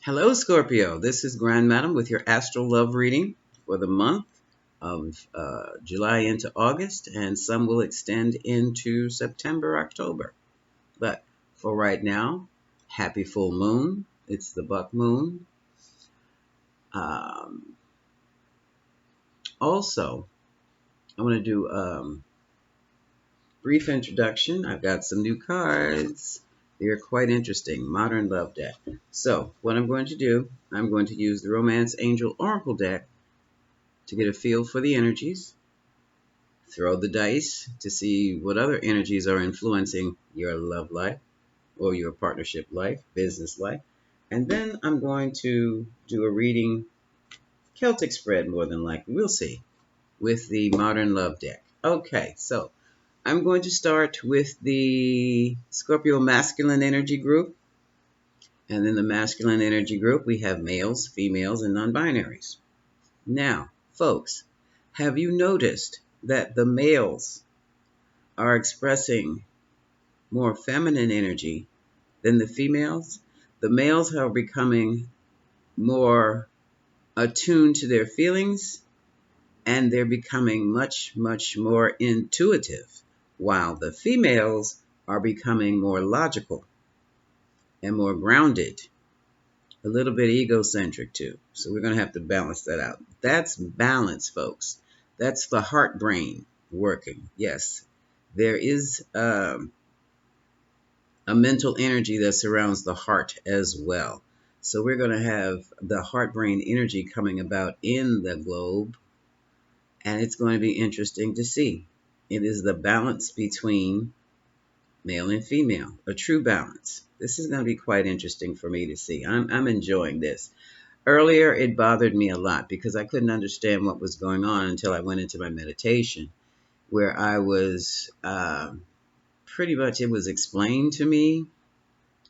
Hello, Scorpio. This is Grand Madam with your Astral Love reading for the month of July into August, and some will extend into September, October. But for right now, happy full moon. It's the buck moon. Um, Also, I want to do brief introduction. I've got some new cards. They're quite interesting. Modern Love deck. So, what I'm going to do, I'm going to use the Romance Angel Oracle deck to get a feel for the energies, throw the dice to see what other energies are influencing your love life or your partnership life, business life. And then I'm going to do a reading, Celtic spread more than likely, we'll see, with the Modern Love deck. Okay, so I'm going to start with the Scorpio masculine energy group. And in the masculine energy group, we have males, females, and non-binaries. Now, folks, have you noticed that the males are expressing more feminine energy than the females? The males are becoming more attuned to their feelings, and they're becoming much, much more intuitive, while the females are becoming more logical and more grounded, a little bit egocentric too. So we're going to have to balance that out. That's balance, folks. That's the heart brain working. Yes, there is a mental energy that surrounds the heart as well. So we're going to have the heart brain energy coming about in the globe, and it's going to be interesting to see. It is the balance between male and female, a true balance. This is going to be quite interesting for me to see. I'm enjoying this. Earlier, it bothered me a lot because I couldn't understand what was going on until I went into my meditation, where I was pretty much, it was explained to me,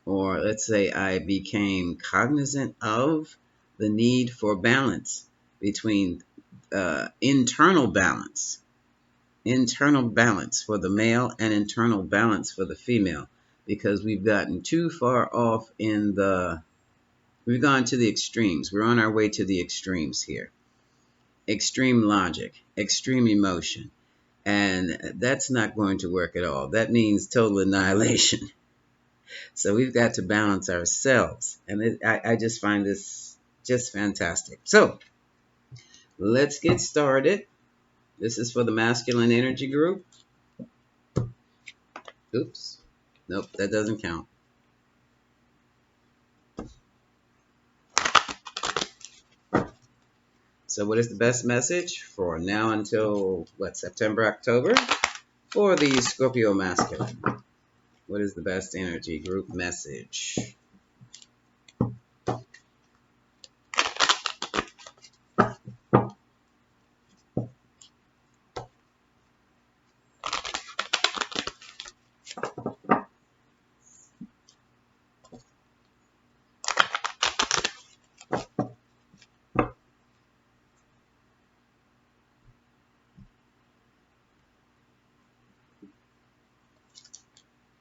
or let's say I became cognizant of the need for balance between internal balance for the male and internal balance for the female, because we've gotten too far off we've gone to the extremes. We're on our way to the extremes here. Extreme logic, extreme emotion, and that's not going to work at all. That means total annihilation. So we've got to balance ourselves. And I just find this just fantastic. So let's get started. This is for the masculine energy group. Oops. Nope, that doesn't count. So what is the best message for now until, what, September, October? For the Scorpio masculine. What is the best energy group message?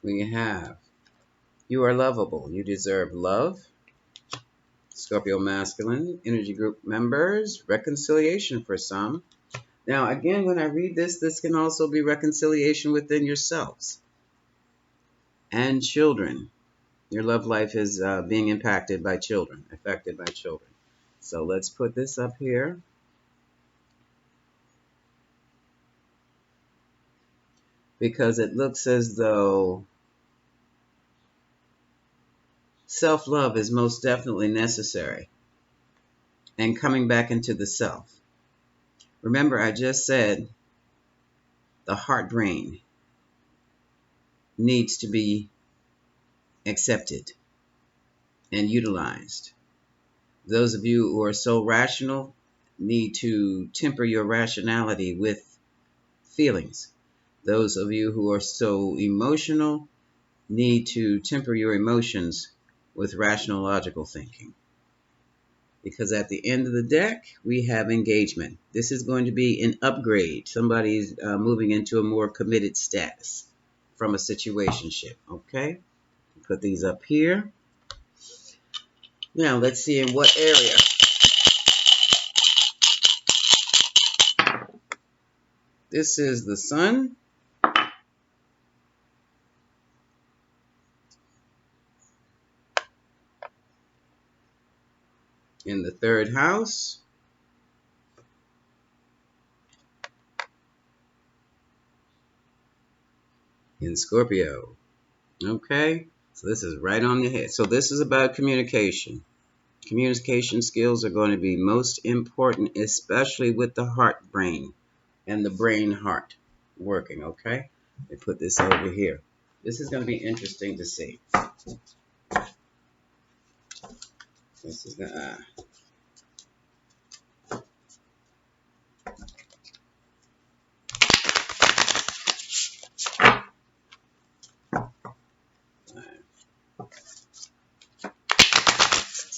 We have, you are lovable. You deserve love. Scorpio masculine energy group members, reconciliation for some. Now, again, when I read this, this can also be reconciliation within yourselves and children. Your love life is being impacted by children, affected by children. So let's put this up here. Because it looks as though self-love is most definitely necessary, and coming back into the self. Remember, I just said the heart brain needs to be accepted and utilized. Those of you who are so rational need to temper your rationality with feelings. Those of you who are so emotional need to temper your emotions with rational, logical thinking. Because at the end of the deck, we have engagement. This is going to be an upgrade. Somebody's moving into a more committed status from a situationship. Okay? Put these up here. Now, let's see in what area. This is the sun. In the third house. In Scorpio. Okay? So this is right on the head. So this is about communication. Communication skills are going to be most important, especially with the heart brain and the brain heart working, okay? Let me put this over here. This is going to be interesting to see. This is the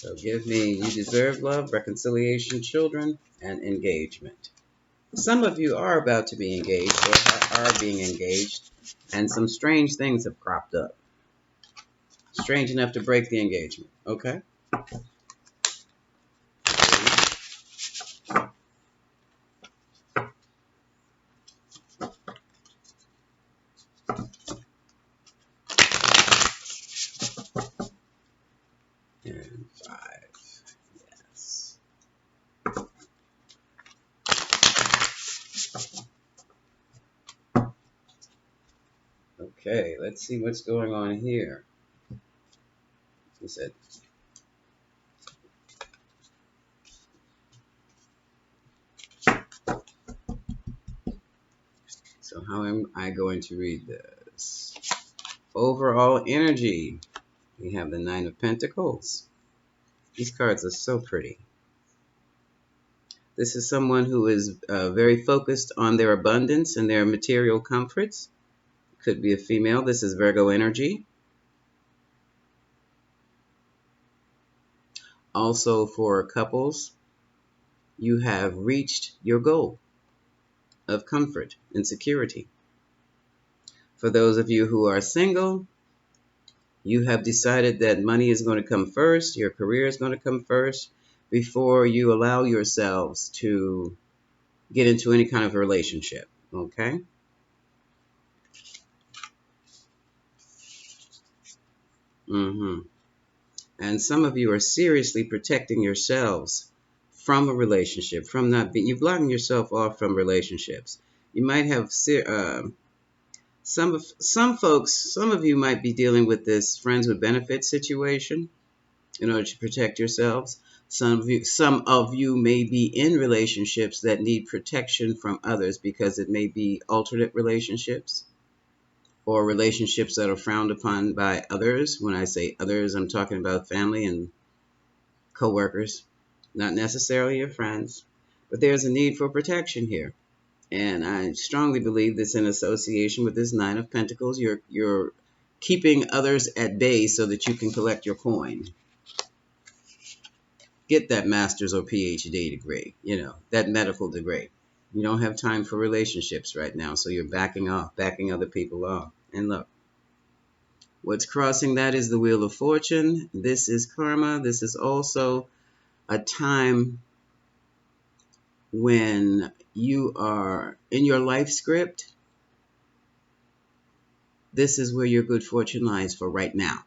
So give me, you deserve love, reconciliation, children, and engagement. Some of you are about to be engaged or are being engaged, and some strange things have cropped up. Strange enough to break the engagement, okay? And 5, yes. Okay, let's see what's going on here. He said, so how am I going to read this? Overall energy. We have the 9 of Pentacles. These cards are so pretty. This is someone who is very focused on their abundance and their material comforts. Could be a female. This is Virgo energy. Also for couples, you have reached your goal of comfort and security. For those of you who are single, you have decided that money is going to come first, your career is going to come first, before you allow yourselves to get into any kind of relationship, okay? And some of you are seriously protecting yourselves from a relationship, from not being, you're blocking yourself off from relationships. You might have some folks, some of you might be dealing with this friends with benefits situation in order to protect yourselves. Some of you may be in relationships that need protection from others because it may be alternate relationships or relationships that are frowned upon by others. When I say others, I'm talking about family and co-workers, not necessarily your friends, but there's a need for protection here. And I strongly believe this in association with this 9 of Pentacles. You're keeping others at bay so that you can collect your coin. Get that master's or PhD degree, that medical degree. You don't have time for relationships right now, so you're backing off, backing other people off. And look, what's crossing that is the Wheel of Fortune. This is karma. This is also a time when you are in your life script. This is where your good fortune lies for right now.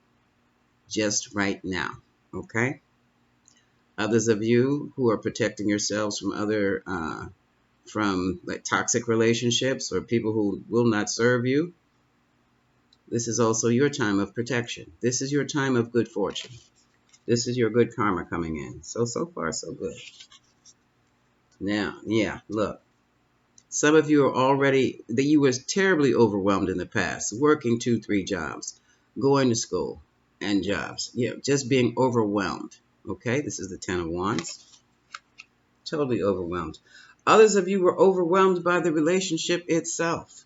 Just right now. Okay? Others of you who are protecting yourselves from like toxic relationships or people who will not serve you, this is also your time of protection. This is your time of good fortune. This is your good karma coming in. So far, so good. Now, yeah, look. Some of you are already, that you were terribly overwhelmed in the past, working 2-3 jobs, going to school and jobs, just being overwhelmed. Okay, this is the 10 of Wands. Totally overwhelmed. Others of you were overwhelmed by the relationship itself.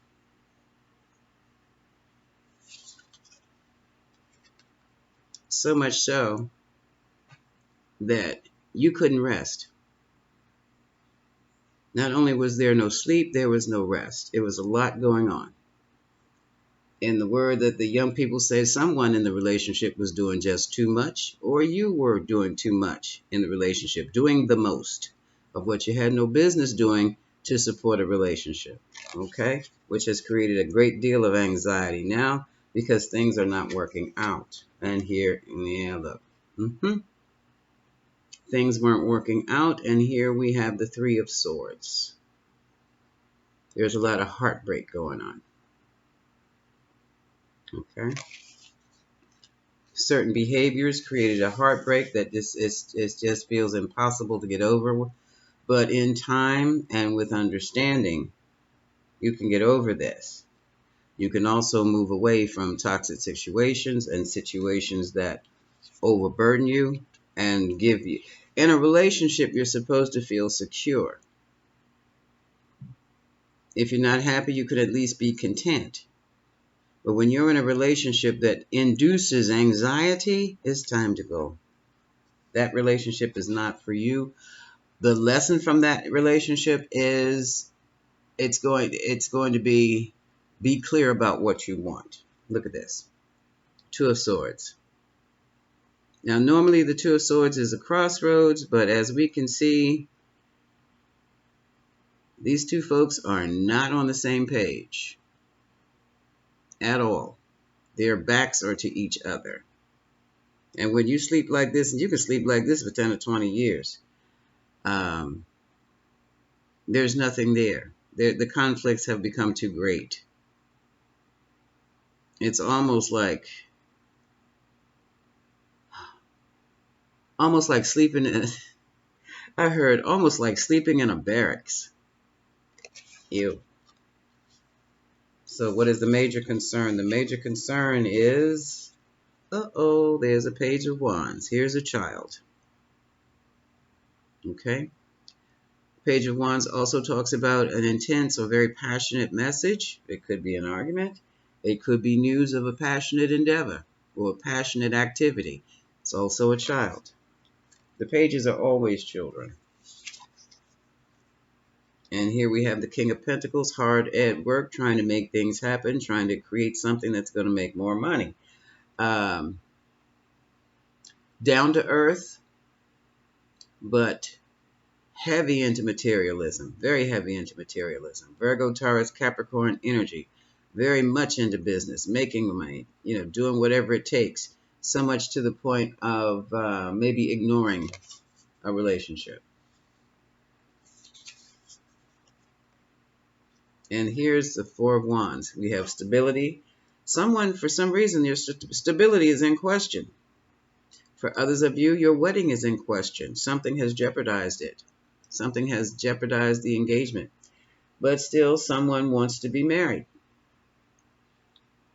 So much so that you couldn't rest. Not only was there no sleep, there was no rest. It was a lot going on. In the word that the young people say, someone in the relationship was doing just too much, or you were doing too much in the relationship, doing the most of what you had no business doing to support a relationship, okay? Which has created a great deal of anxiety now because things are not working out. And here, yeah, look. Things weren't working out, and here we have the Three of Swords. There's a lot of heartbreak going on, okay? Certain behaviors created a heartbreak that just feels impossible to get over. But in time and with understanding, you can get over this. You can also move away from toxic situations and situations that overburden you and give you. In a relationship, you're supposed to feel secure. If you're not happy, you could at least be content. But when you're in a relationship that induces anxiety, it's time to go. That relationship is not for you. The lesson from that relationship is it's going to be clear about what you want. Look at this. Two of Swords. Now, normally the Two of Swords is a crossroads, but as we can see, these two folks are not on the same page at all. Their backs are to each other. And when you sleep like this, and you can sleep like this for 10 or 20 years, there's nothing there. The conflicts have become too great. It's almost like sleeping in, I heard almost like sleeping in a barracks. Ew. So what is the major concern? The major concern is, there's a Page of Wands. Here's a child. Okay? Page of Wands also talks about an intense or very passionate message. It could be an argument. It could be news of a passionate endeavor or a passionate activity. It's also a child. The pages are always children. And here we have the King of Pentacles, hard at work, trying to make things happen, trying to create something that's going to make more money. Down to earth, but heavy into materialism, very heavy into materialism. Virgo, Taurus, Capricorn energy, very much into business, making money, doing whatever it takes. So much to the point of maybe ignoring a relationship. And here's the Four of Wands. We have stability. Someone, for some reason, your stability is in question. For others of you, your wedding is in question. Something has jeopardized it. Something has jeopardized the engagement. But still, someone wants to be married.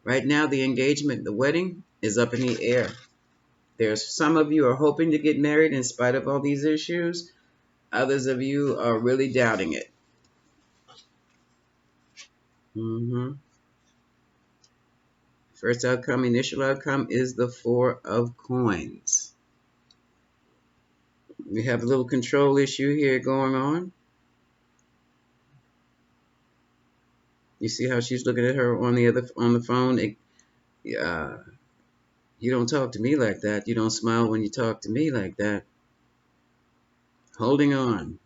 Right now, the engagement, the wedding, is up in the air. There's some of you are hoping to get married in spite of all these issues. Others of you are really doubting it. First outcome, initial outcome, is the Four of Coins. We have a little control issue here going on. You see how she's looking at her on the phone? You don't talk to me like that. You don't smile when you talk to me like that. Holding on.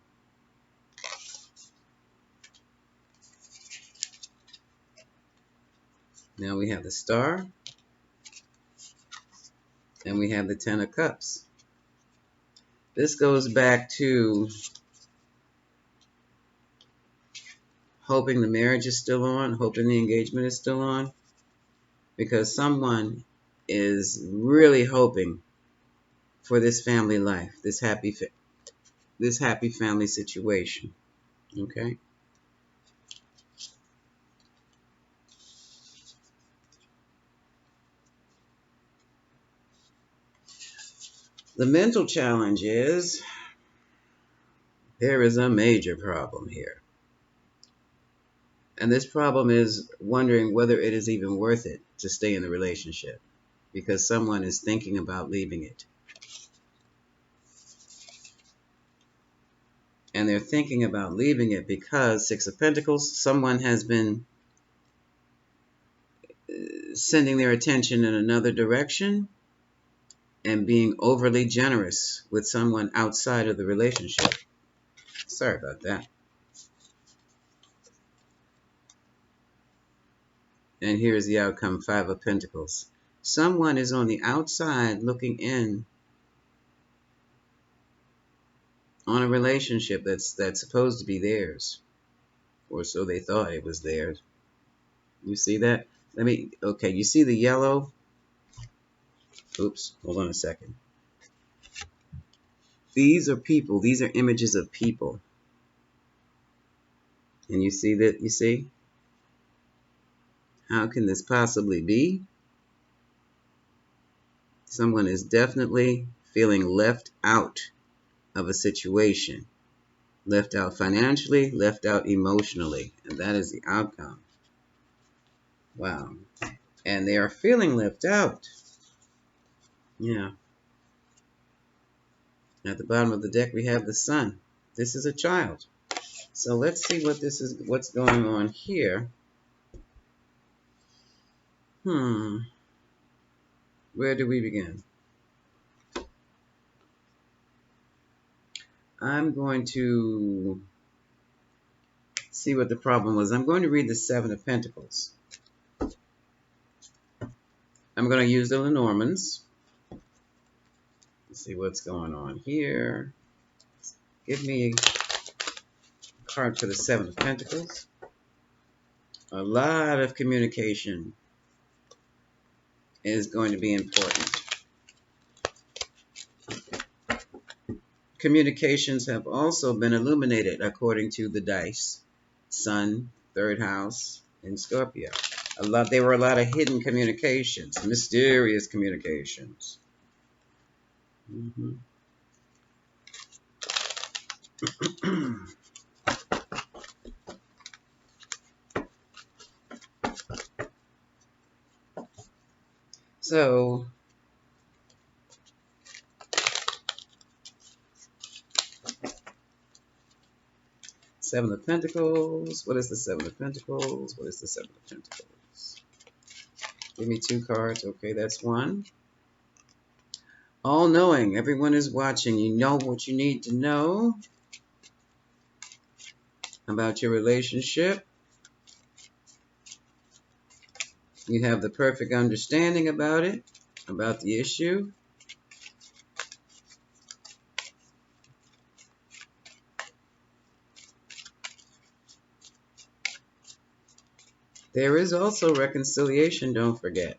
Now we have the Star. And we have the Ten of Cups. This goes back to hoping the marriage is still on, hoping the engagement is still on, because someone is really hoping for this family life, this happy family situation. Okay? The mental challenge is there is a major problem here. And this problem is wondering whether it is even worth it to stay in the relationship because someone is thinking about leaving it. And they're thinking about leaving it because Six of Pentacles, someone has been sending their attention in another direction and being overly generous with someone outside of the relationship. Sorry about that. And here's the outcome, Five of Pentacles. Someone is on the outside looking in on a relationship that's supposed to be theirs. Or so they thought it was theirs. You see that? Okay, you see the yellow? Oops, hold on a second. These are people. These are images of people. And you see that? You see? How can this possibly be? Someone is definitely feeling left out of a situation. Left out financially, left out emotionally. And that is the outcome. Wow. And they are feeling left out. Yeah. At the bottom of the deck, we have the Sun. This is a child. So let's see what's going on here. Where do we begin? I'm going to see what the problem was. I'm going to read the Seven of Pentacles. I'm going to use the Lenormands. Let's see what's going on here. Give me a card for the Seven of Pentacles. A lot of communication is going to be important. Communications have also been illuminated according to the dice. Sun, third house, and Scorpio. There were a lot of hidden communications, mysterious communications. So, Seven of Pentacles. What is the Seven of Pentacles? What is the Seven of Pentacles? Give me two cards. Okay, that's one. All-knowing. Everyone is watching. You know what you need to know about your relationship. You have the perfect understanding about it, about the issue. There is also reconciliation, don't forget.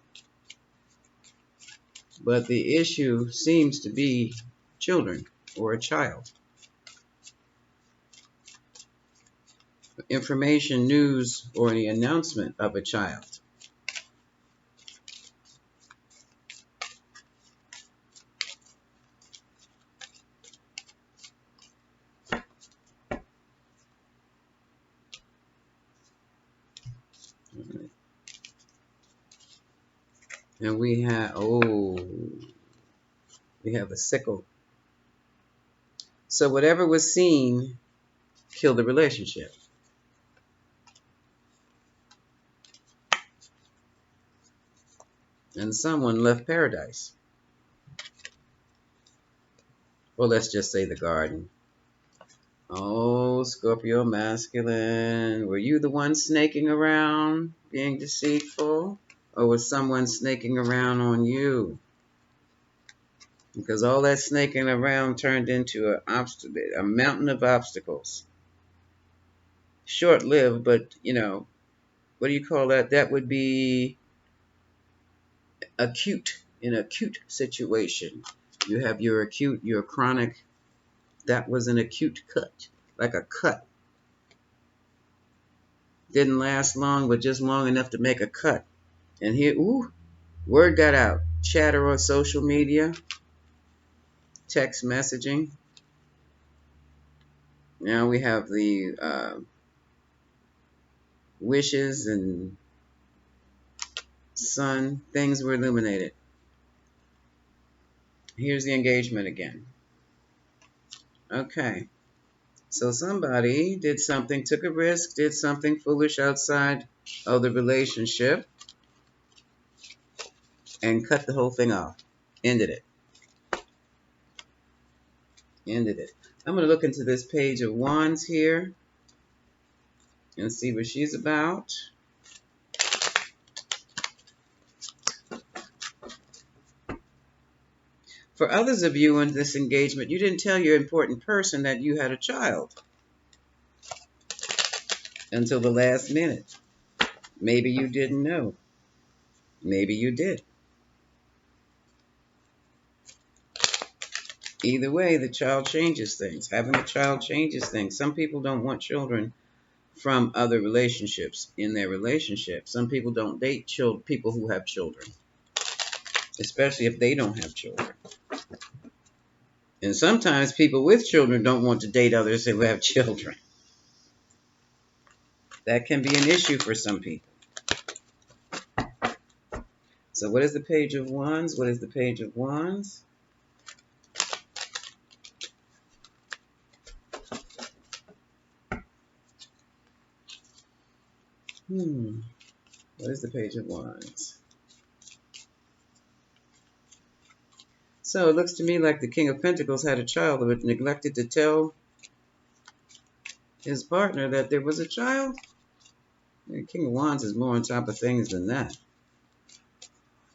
But the issue seems to be children or a child. Information, news, or the announcement of a child. And we have a sickle. So whatever was seen killed the relationship. And someone left paradise. Well, let's just say the garden. Oh, Scorpio masculine. Were you the one snaking around, being deceitful? Or was someone snaking around on you? Because all that snaking around turned into a mountain of obstacles. Short-lived, but, what do you call that? That would be acute, in an acute situation. You have your acute, your chronic. That was an acute cut, like a cut. Didn't last long, but just long enough to make a cut. And here, word got out. Chatter on social media, text messaging. Now we have the wishes and sun. Things were illuminated. Here's the engagement again. Okay. So somebody did something, took a risk, did something foolish outside of the relationship. and cut the whole thing off. Ended it. Ended it. I'm going to look into this Page of Wands here and see what she's about. For others of you in this engagement, you didn't tell your important person that you had a child until the last minute. Maybe you didn't know. Maybe you did. Either way, the child changes things. Having a child changes things. Some people don't want children from other relationships in their relationship. Some people don't date people who have children, especially if they don't have children. And sometimes people with children don't want to date others who have children. That can be an issue for some people. So what is the Page of Wands? What is the Page of Wands? What is the Page of Wands? So it looks to me like the King of Pentacles had a child but neglected to tell his partner that there was a child. The King of Wands is more on top of things than that.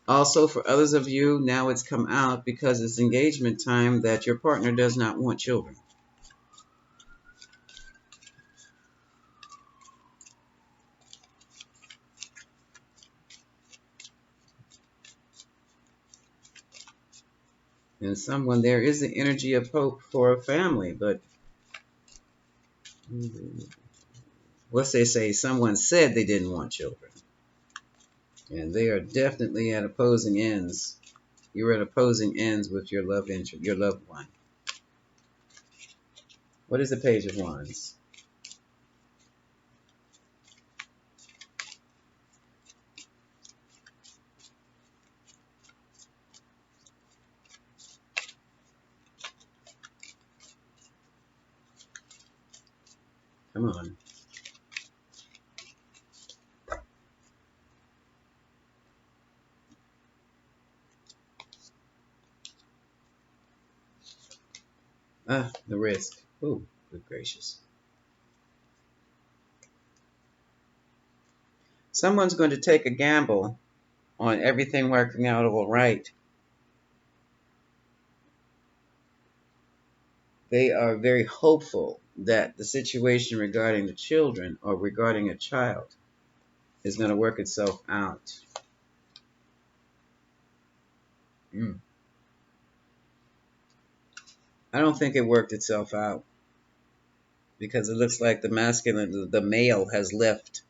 Also, for others of you, now it's come out because it's engagement time that your partner does not want children. And someone, there is the energy of hope for a family, but what's they say? Someone said they didn't want children. And they are definitely at opposing ends. You're at opposing ends with your love interest, your loved one. What is the Page of Wands? Come on. Ah, the risk. Oh, good gracious. Someone's going to take a gamble on everything working out all right. They are very hopeful that the situation regarding the children or regarding a child is going to work itself out. I don't think it worked itself out because it looks like the masculine, the male has left.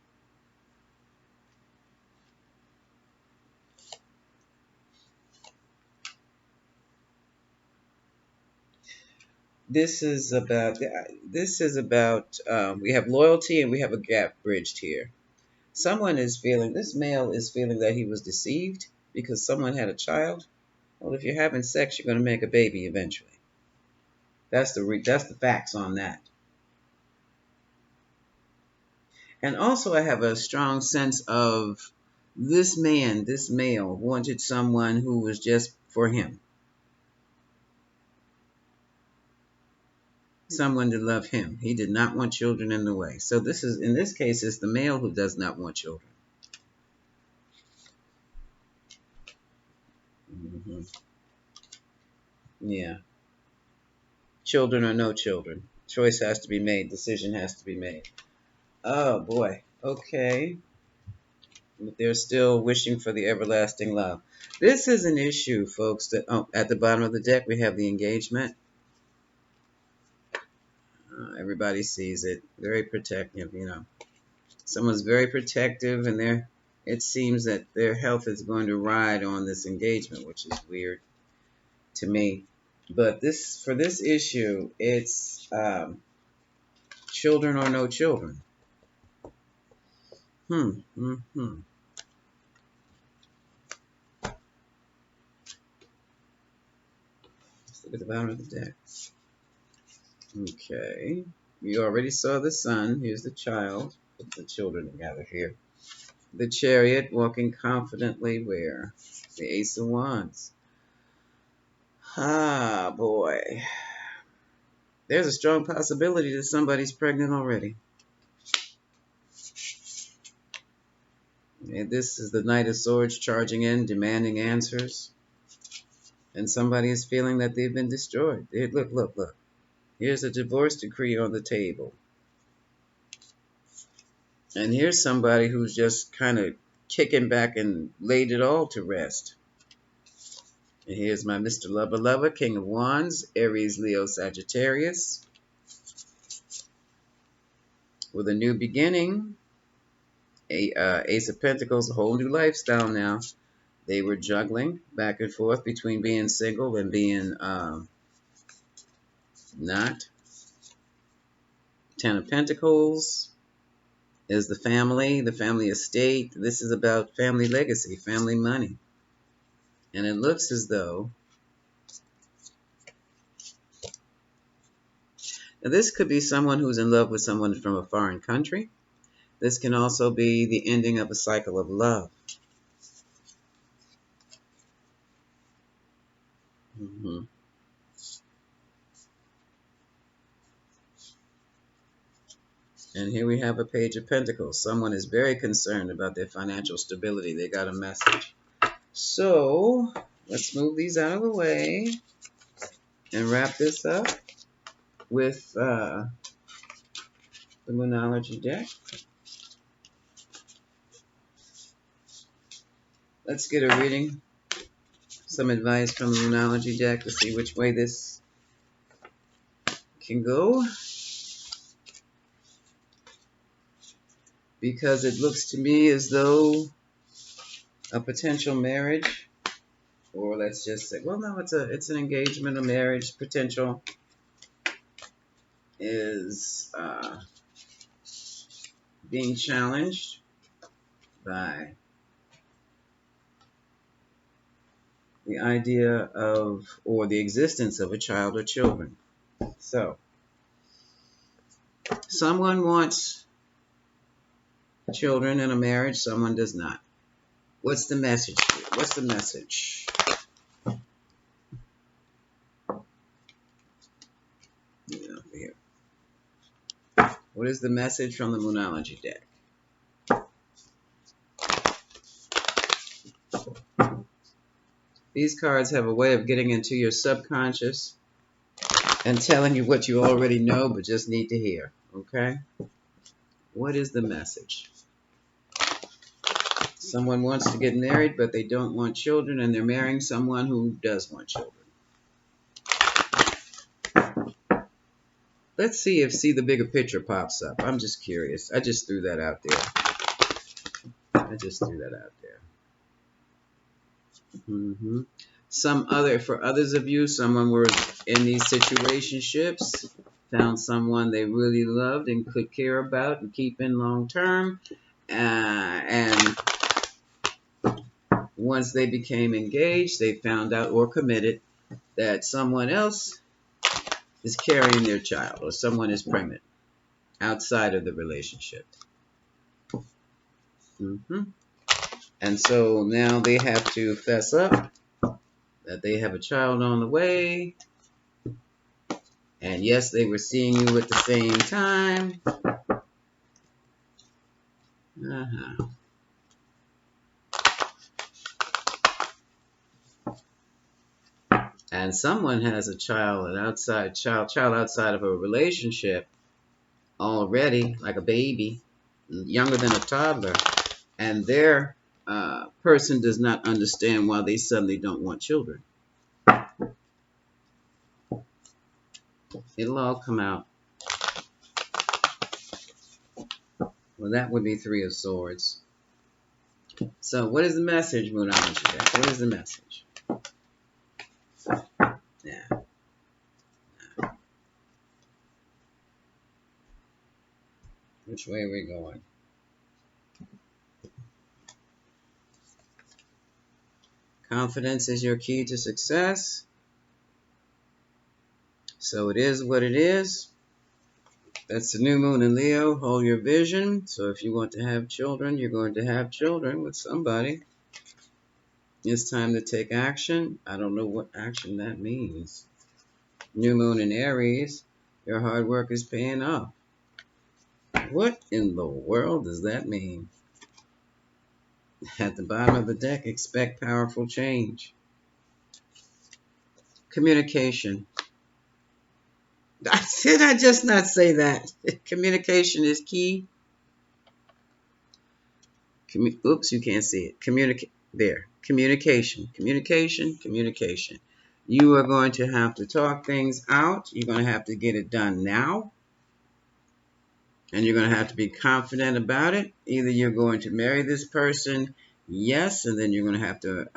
This is about, we have loyalty and we have a gap bridged here. Someone is feeling, this male is feeling that he was deceived because someone had a child. Well, if you're having sex, you're going to make a baby eventually. That's the facts on that. And also I have a strong sense of this man, this male, wanted someone who was just for him. Someone to love him. He did not want children in the way. So this is, in this case, it's the male who does not want children. Yeah. Children or no children. Choice has to be made. Decision has to be made. Oh, boy. Okay. But they're still wishing for the everlasting love. This is an issue, folks. That at the bottom of the deck, we have the engagement. Everybody sees it. Very protective, you know. Someone's very protective, and it seems that their health is going to ride on this engagement, which is weird to me. But for this issue, it's children or no children. Let's look at the bottom of the deck. Okay. You already saw the sun. Here's the child. Put the children together here. The Chariot, walking confidently where? The Ace of Wands. Ah, boy. There's a strong possibility that somebody's pregnant already. And this is the Knight of Swords charging in, demanding answers. And somebody is feeling that they've been destroyed. Look, look, look. Here's a divorce decree on the table. And here's somebody who's just kind of kicking back and laid it all to rest. And here's my Mr. Lover Lover, King of Wands, Aries, Leo, Sagittarius. With a new beginning, Ace of Pentacles, a whole new lifestyle now. They were juggling back and forth between being single and being not. Ten of Pentacles is the family estate. This is about family legacy, family money. And it looks as though now this could be someone who's in love with someone from a foreign country. This can also be the ending of a cycle of love. Mm-hmm. And here we have a Page of Pentacles. Someone is very concerned about their financial stability. They got a message. So let's move these out of the way and wrap this up with the Moonology deck. Let's get a reading, some advice from the Moonology deck to see which way this can go. Because it looks to me as though a potential marriage, or let's just say, well, no, it's an engagement, a marriage potential is being challenged by the idea of, or the existence of a child or children. So, someone wants children in a marriage, someone does not. What's the message here? What's the message? Here. What is the message from the Moonology deck? These cards have a way of getting into your subconscious and telling you what you already know but just need to hear. Okay? What is the message? Someone wants to get married, but they don't want children, and they're marrying someone who does want children. Let's see the bigger picture pops up. I'm just curious. I just threw that out there. For others of you, someone were in these situationships, found someone they really loved and could care about and keep in long term, and once they became engaged, they found out or committed that someone else is carrying their child or someone is pregnant outside of the relationship. And so now they have to fess up that they have a child on the way. And yes, they were seeing you at the same time. And someone has a child outside of a relationship already, like a baby, younger than a toddler, and their person does not understand why they suddenly don't want children. It'll all come out. Well, that would be Three of Swords. So what is the message, Moonology deck? What is the message? Yeah. Which way are we going? Confidence is your key to success. So it is what it is. That's the new moon in Leo. Hold your vision. So if you want to have children, you're going to have children with somebody. It's time to take action. I don't know what action that means. New moon in Aries. Your hard work is paying off. What in the world does that mean? At the bottom of the deck, expect powerful change. Communication. Did I just not say that? Communication is key. Oops, you can't see it. There. Communication. Communication. Communication. You are going to have to talk things out. You're going to have to get it done now. And you're going to have to be confident about it. Either you're going to marry this person, yes, and then you're going to have to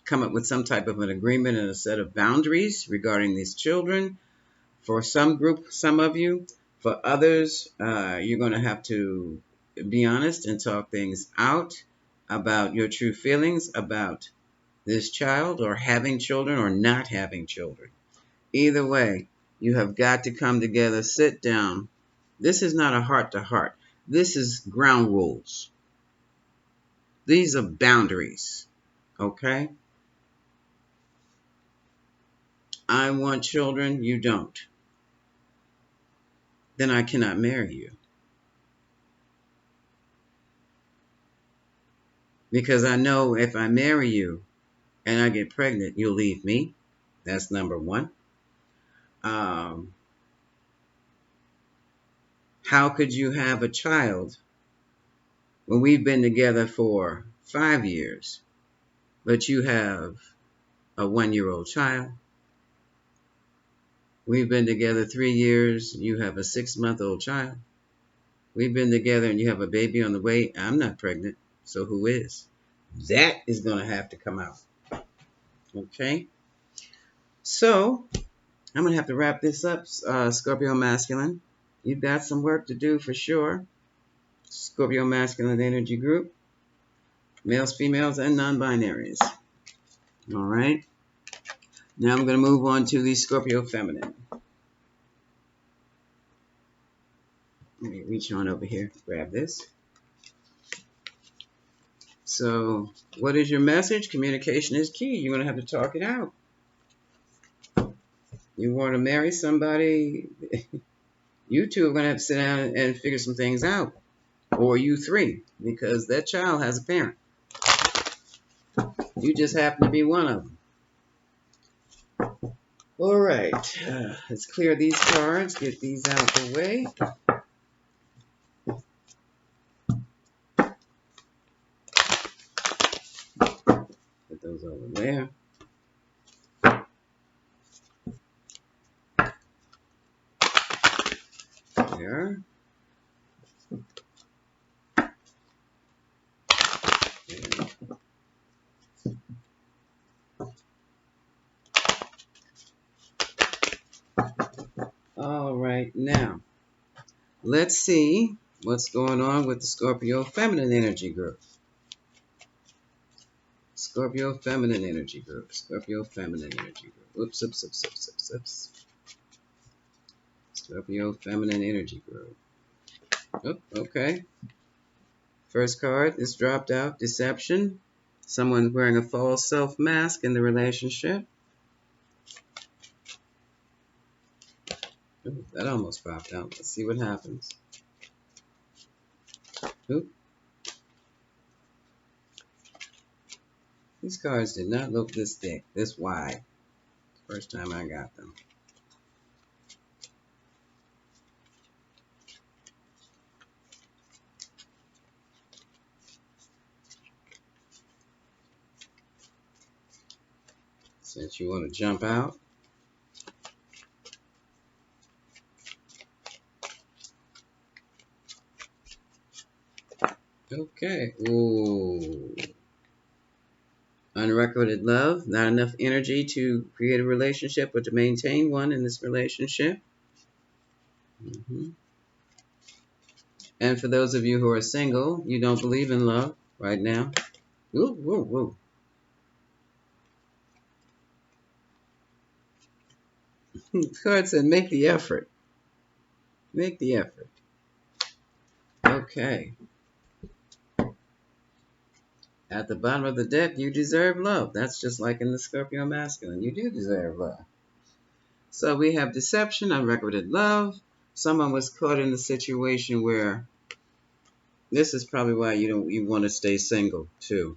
come up with some type of an agreement and a set of boundaries regarding these children. For some group, some of you. For others, you're going to have to be honest and talk things out about your true feelings about this child or having children or not having children. Either way, you have got to come together, sit down. This is not a heart-to-heart. This is ground rules. These are boundaries, okay? I want children, you don't. Then I cannot marry you. Because I know if I marry you and I get pregnant, you'll leave me. That's number one. How could you have a child when we've been together for 5 years, but you have a 1-year-old child? We've been together 3 years, you have a 6-month-old child. We've been together and you have a baby on the way. I'm not pregnant, so who is? That is going to have to come out. Okay? So, I'm going to have to wrap this up, Scorpio Masculine. You've got some work to do for sure. Scorpio Masculine Energy Group. Males, females, and non-binaries. All right. Now I'm going to move on to the Scorpio Feminine. Let me reach on over here, grab this. So, what is your message? Communication is key. You're going to have to talk it out. You want to marry somebody, you two are going to have to sit down and figure some things out. Or you three, because that child has a parent. You just happen to be one of them. All right. Let's clear these cards, get these out the way. Put those over there. There. All right, now let's see what's going on with the Scorpio Feminine Energy Group. Scorpio Feminine Energy Group. Scorpio Feminine Energy Group. Oops, oops, oops, oops, oops, oops. Scorpio Feminine Energy Group. Oh, okay. First card is dropped out. Deception. Someone's wearing a false self mask in the relationship. Ooh, that almost popped out. Let's see what happens. Ooh. These cards did not look this thick, this wide. First time I got them. Since you want to jump out. Okay. Ooh. Unrequited love. Not enough energy to create a relationship or to maintain one in this relationship. And for those of you who are single, you don't believe in love right now. Ooh, woo, woo. The card said, make the effort. Make the effort. Okay. At the bottom of the deck, you deserve love. That's just like in the Scorpio masculine. You do deserve love. So we have deception, unrequited love. Someone was caught in a situation where this is probably why you want to stay single too.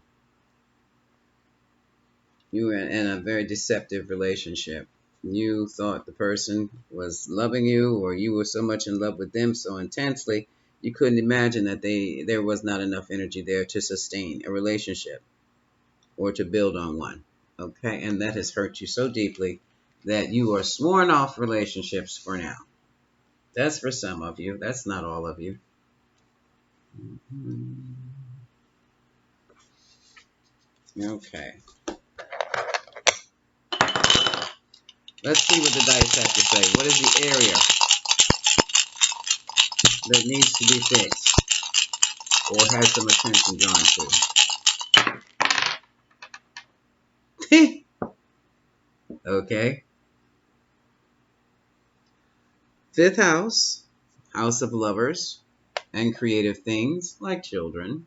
You were in a very deceptive relationship. You thought the person was loving you, or you were so much in love with them so intensely, you couldn't imagine that there was not enough energy there to sustain a relationship or to build on one. Okay, and that has hurt you so deeply that you are sworn off relationships for now. That's for some of you. That's not all of you. Okay. Let's see what the dice have to say. What is the area that needs to be fixed or has some attention drawn to? Okay. Fifth house, house of lovers and creative things like children.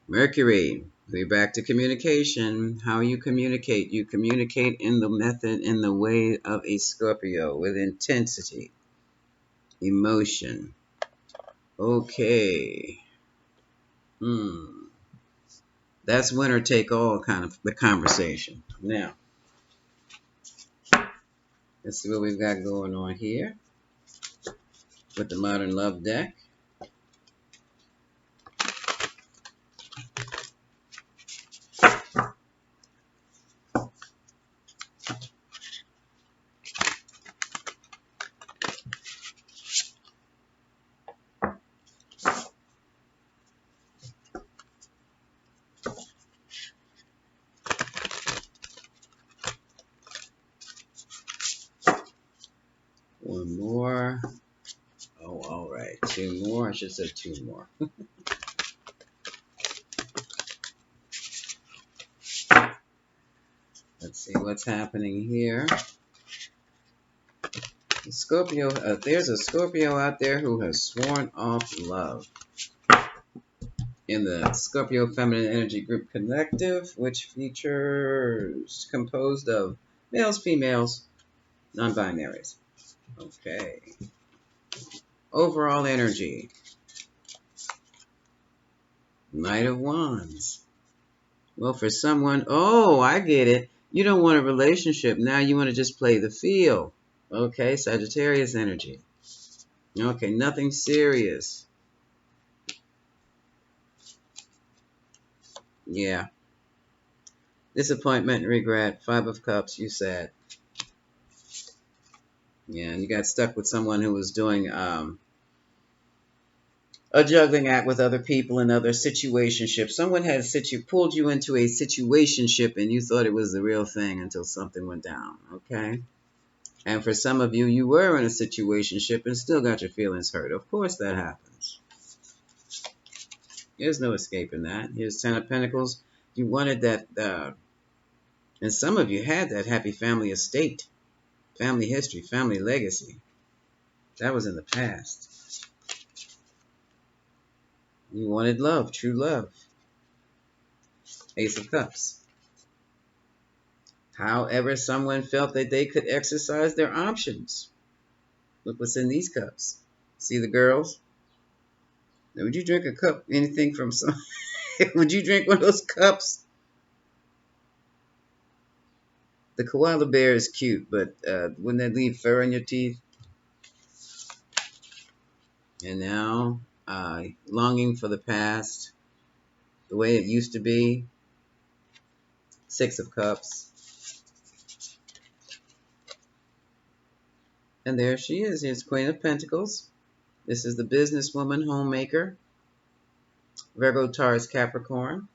Mercury, we're back to communication. How you communicate. You communicate in the method, in the way of a Scorpio with intensity, emotion. Okay. That's winner take all kind of the conversation. Now, let's see what we've got going on here with the Modern Love deck. One more. Oh, all right. Two more. I should say two more. Let's see what's happening here. Scorpio, there's a Scorpio out there who has sworn off love. In the Scorpio Feminine Energy Group Collective, which features composed of males, females, non-binaries. Okay. Overall energy. Knight of Wands. Well, for someone, oh, I get it. You don't want a relationship. Now you want to just play the field. Okay, Sagittarius energy. Okay, nothing serious. Yeah. Disappointment and regret. Five of Cups, you said. Yeah, and you got stuck with someone who was doing a juggling act with other people in other situationships. Someone had pulled you into a situationship and you thought it was the real thing until something went down, okay? And for some of you, you were in a situationship and still got your feelings hurt. Of course that happens. There's no escaping that. Here's Ten of Pentacles. You wanted that, and some of you had that happy family estate, family history, family legacy. That was in the past. You wanted love, true love. Ace of Cups. However, someone felt that they could exercise their options. Look what's in these cups. See the girls? Now, would you drink a cup, anything from some? Would you drink one of those cups? The koala bear is cute, but wouldn't that leave fur in your teeth? And now, longing for the past, the way it used to be. Six of Cups. And there she is. Here's Queen of Pentacles. This is the businesswoman, homemaker. Virgo, Taurus, Capricorn.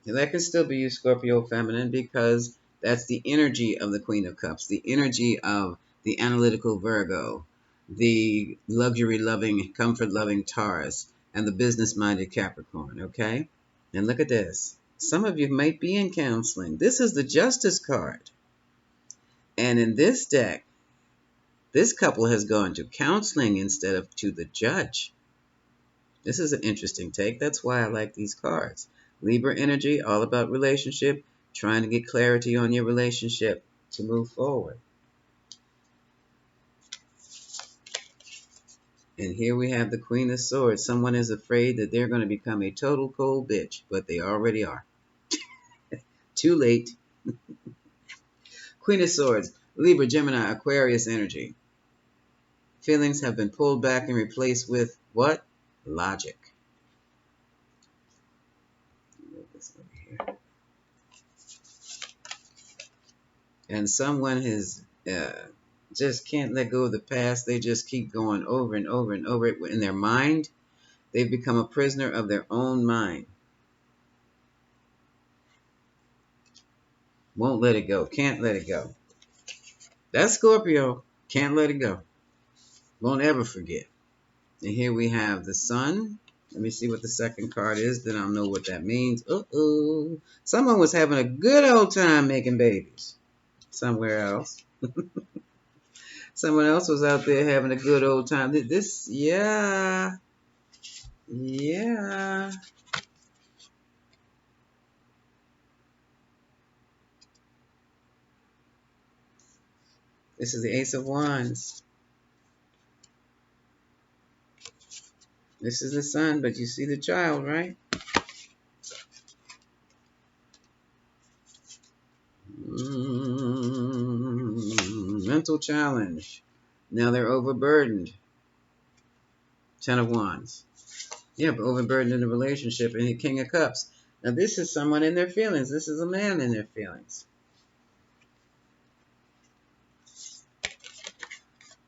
And that can still be you, Scorpio Feminine, because that's the energy of the Queen of Cups, the energy of the analytical Virgo, the luxury-loving, comfort-loving Taurus, and the business-minded Capricorn, okay? And look at this. Some of you might be in counseling. This is the Justice card. And in this deck, this couple has gone to counseling instead of to the judge. This is an interesting take. That's why I like these cards. Libra energy, all about relationship, trying to get clarity on your relationship to move forward. And here we have the Queen of Swords. Someone is afraid that they're going to become a total cold bitch, but they already are. Too late. Queen of Swords, Libra, Gemini, Aquarius energy. Feelings have been pulled back and replaced with what? Logic. Move this over here. And someone has just can't let go of the past. They just keep going over and over and over it in their mind. They've become a prisoner of their own mind. Won't let it go. Can't let it go. That's Scorpio. Can't let it go. Won't ever forget. And here we have the Sun. Let me see what the second card is. Then I'll know what that means. Uh-oh. Someone was having a good old time making babies. Somewhere else. Someone else was out there having a good old time. This, yeah. Yeah. This is the Ace of Wands. This is the Sun, but you see the child, right? Mental challenge. Now they're overburdened. Ten of Wands. Yeah, but overburdened in a relationship. And the King of Cups. Now this is someone in their feelings. This is a man in their feelings.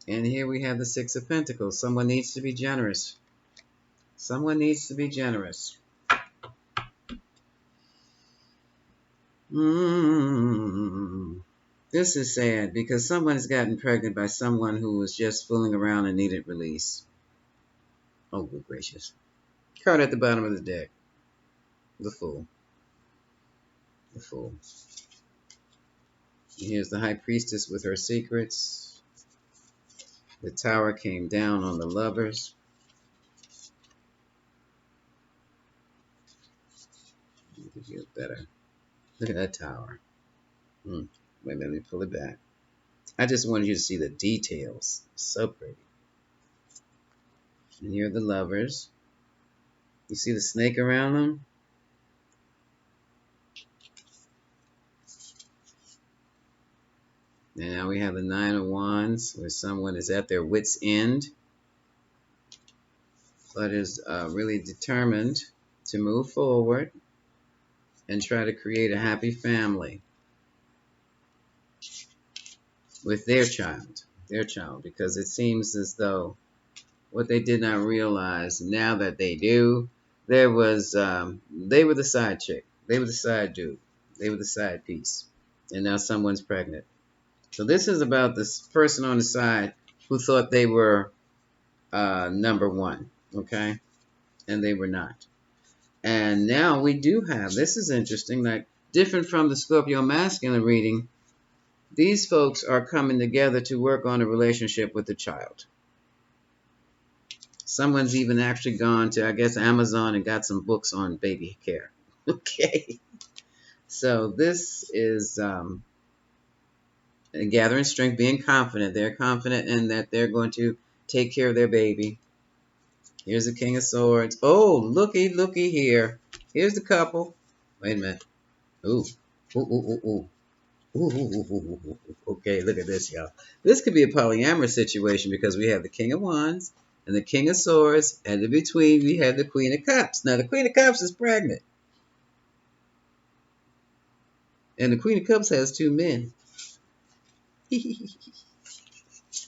And here we have the Six of Pentacles. Someone needs to be generous. Someone needs to be generous. This is sad because someone has gotten pregnant by someone who was just fooling around and needed release. Oh, good gracious. Card at the bottom of the deck. The Fool. The Fool. And here's the High Priestess with her secrets. The Tower came down on the lovers. Give you a better. Look at that Tower. Wait, let me pull it back. I just wanted you to see the details. So pretty. And here are the lovers. You see the snake around them? And now we have the Nine of Wands, where someone is at their wit's end, but is really determined to move forward and try to create a happy family with their child, because it seems as though what they did not realize, now that they do, there was, they were the side chick, they were the side dude, they were the side piece, and now someone's pregnant. So this is about this person on the side who thought they were number one, okay? And they were not. And now we do have, this is interesting, like different from the Scorpio masculine reading, these folks are coming together to work on a relationship with the child. Someone's even actually gone to, I guess, Amazon and got some books on baby care. Okay. So this is gathering strength, being confident. They're confident in that they're going to take care of their baby. Here's the King of Swords. Oh, looky here. Here's the couple. Wait a minute. Ooh. Ooh, ooh, ooh, ooh. Ooh. Okay, look at this, y'all. This could be a polyamorous situation because we have the King of Wands and the King of Swords, and in between we have the Queen of Cups. Now, the Queen of Cups is pregnant. And the Queen of Cups has two men.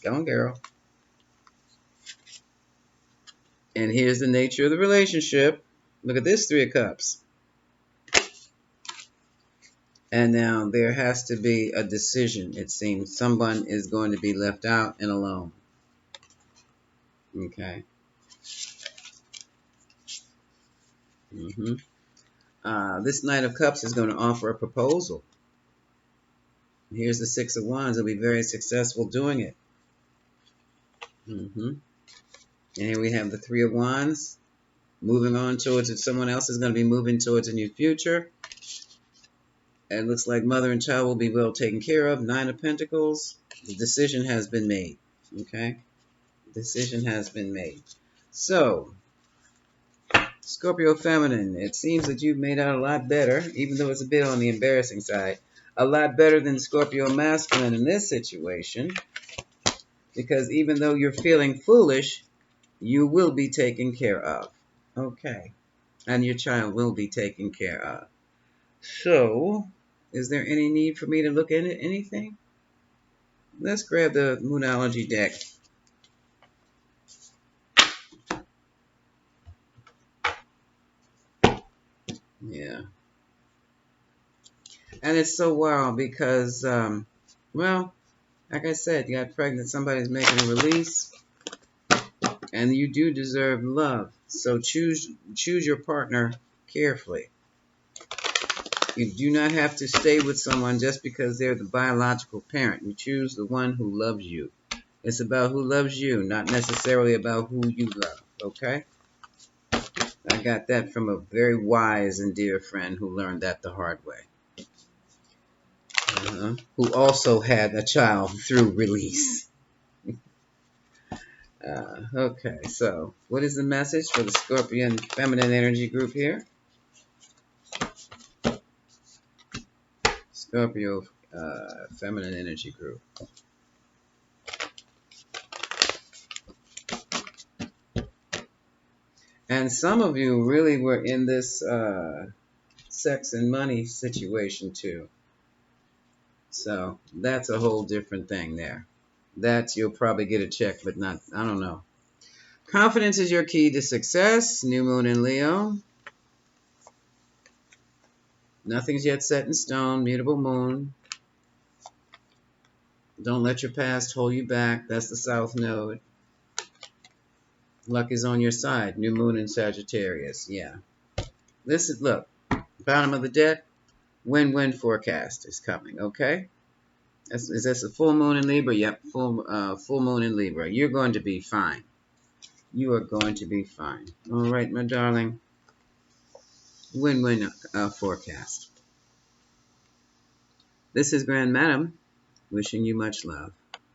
Go on, girl. And here's the nature of the relationship. Look at this Three of Cups. And now there has to be a decision, it seems. Someone is going to be left out and alone. Okay. This Knight of Cups is going to offer a proposal. Here's the Six of Wands. They'll be very successful doing it. And here we have the Three of Wands. Moving on towards it. Someone else is going to be moving towards a new future. It looks like mother and child will be well taken care of. Nine of Pentacles. The decision has been made. Okay? Decision has been made. So, Scorpio Feminine, it seems that you've made out a lot better, even though it's a bit on the embarrassing side. A lot better than Scorpio Masculine in this situation. Because even though you're feeling foolish, you will be taken care of. Okay. And your child will be taken care of. So, is there any need for me to look into anything? Let's grab the Moonology deck. Yeah. And it's so wild because, well, like I said, you got pregnant, somebody's making a release, and you do deserve love. So choose your partner carefully. You do not have to stay with someone just because they're the biological parent. You choose the one who loves you. It's about who loves you, not necessarily about who you love, okay? I got that from a very wise and dear friend who learned that the hard way. Who also had a child through release. Okay, so what is the message for the Scorpion Feminine Energy Group here? Scorpio Feminine Energy Group. And some of you really were in this sex and money situation too. So that's a whole different thing there. That you'll probably get a check, but not, I don't know. Confidence is your key to success. New moon in Leo. Nothing's yet set in stone. Mutable moon. Don't let your past hold you back. That's the South Node. Luck is on your side. New moon in Sagittarius. Yeah. Listen, look. Bottom of the deck. Win-win forecast is coming, okay? Is this a full moon in Libra? Yep, full moon in Libra. You're going to be fine. You are going to be fine. All right, my darling. Win-win forecast. This is Grand Madam, wishing you much love.